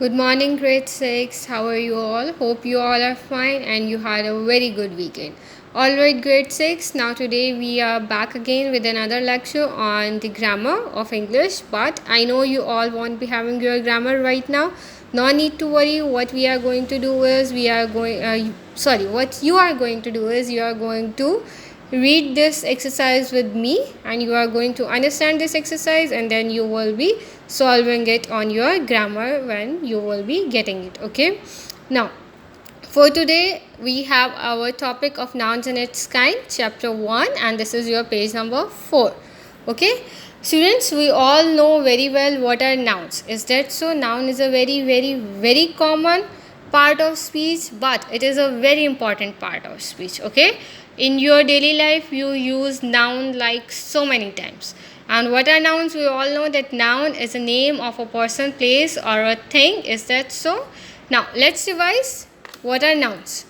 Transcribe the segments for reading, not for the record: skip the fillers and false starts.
Good morning, grade 6. How are you all? Hope you all are fine and you had a very good weekend. Alright, grade 6. Now, today we are back again with another lecture on the grammar of English. But I know you all won't be having your grammar right now. No need to worry. What we are going to do is what you are going to do is you are going to read this exercise with me and you are going to understand this exercise and then you will be solving it on your grammar when you will be getting it. Okay, now for today we have our topic of nouns and its kind, chapter 1, and this is your page number 4. Okay, students, we all know very well what are nouns. Is that so? Noun is a very common part of speech, but it is a very important part of speech. Okay, in your daily life you use noun like so many times. And what are nouns? We all know that noun is a name of a person, place, or a thing. Is that so? Now let's revise. What are nouns?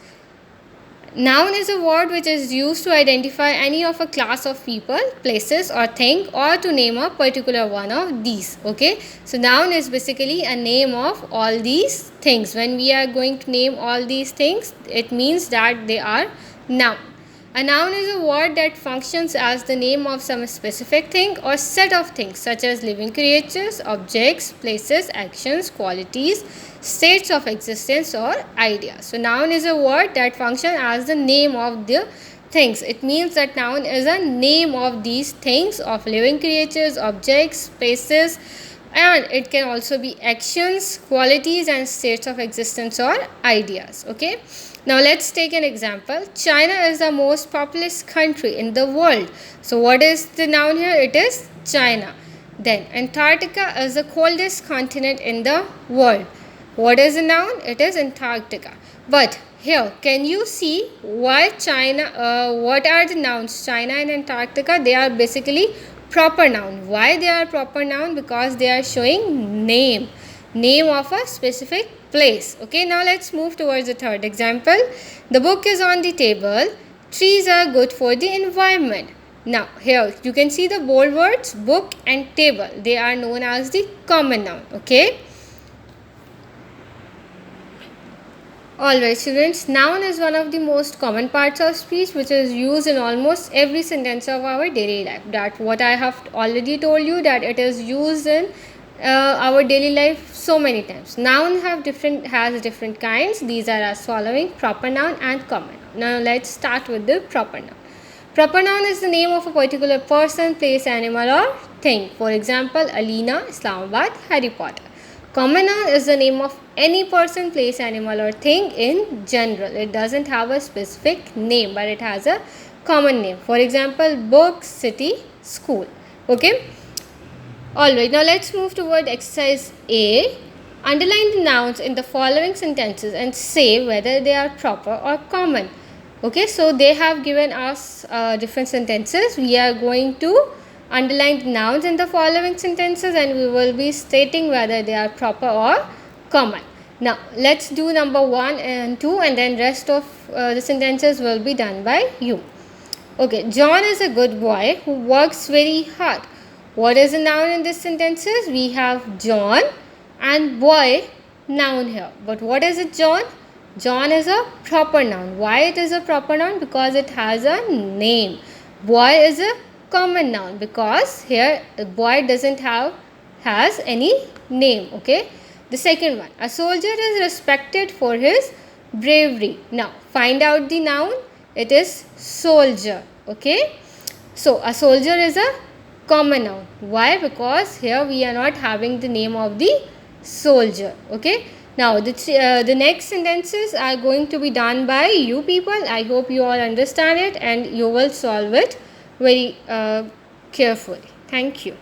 Noun is a word which is used to identify any of a class of people, places, or thing, or to name a particular one of these. Okay, so noun is basically a name of all these things. When we are going to name all these things, it means that they are noun. A noun is a word that functions as the name of some specific thing or set of things, such as living creatures, objects, places, actions, qualities, states of existence, or ideas. So noun is a word that functions as the name of the things. It means that noun is a name of these things, of living creatures, objects, places, and it can also be actions, qualities, and states of existence or ideas. Okay, now let's take an example. China is the most populous country in the world. So what is the noun here? It is China. Then Antarctica is the coldest continent in the world. What is the noun? It is Antarctica. But here, can you see why China, what are the nouns? China and Antarctica, they are basically proper noun. Why they are proper noun? Because they are showing name of a specific place. Okay, now let's move towards the third example. The book is on the table. Trees are good for the environment. Now here you can see the bold words book and table. They are known as the common noun. Okay, alright students, noun is one of the most common parts of speech which is used in almost every sentence of our daily life. That what I have already told you, that it is used in our daily life so many times. Noun has different kinds. These are as following: proper noun and common noun. Now let's start with the proper noun. Proper noun is the name of a particular person, place, animal, or thing. For example, Alina, Islamabad, Harry Potter. Common noun is the name of any person, place, animal, or thing in general. It doesn't have a specific name, but it has a common name. For example, book, city, school. Okay. Alright, now let's move toward exercise A. Underline the nouns in the following sentences and say whether they are proper or common. Okay, so they have given us different sentences. We are going to underline the nouns in the following sentences and we will be stating whether they are proper or common. Now let's do number 1 and 2 and then rest of the sentences will be done by you. Okay, John is a good boy who works very hard. What is a noun in these sentences? We have John and boy, noun here. But what is it, John? John is a proper noun. Why it is a proper noun? Because it has a name. Boy is a common noun because here boy doesn't has any name. Okay. The second one, a soldier is respected for his bravery. Now find out the noun. It is soldier. Okay. So a soldier is a common noun. Why? Because here we are not having the name of the soldier. Okay. Now the next sentences are going to be done by you people. I hope you all understand it and you will solve it very carefully. Thank you.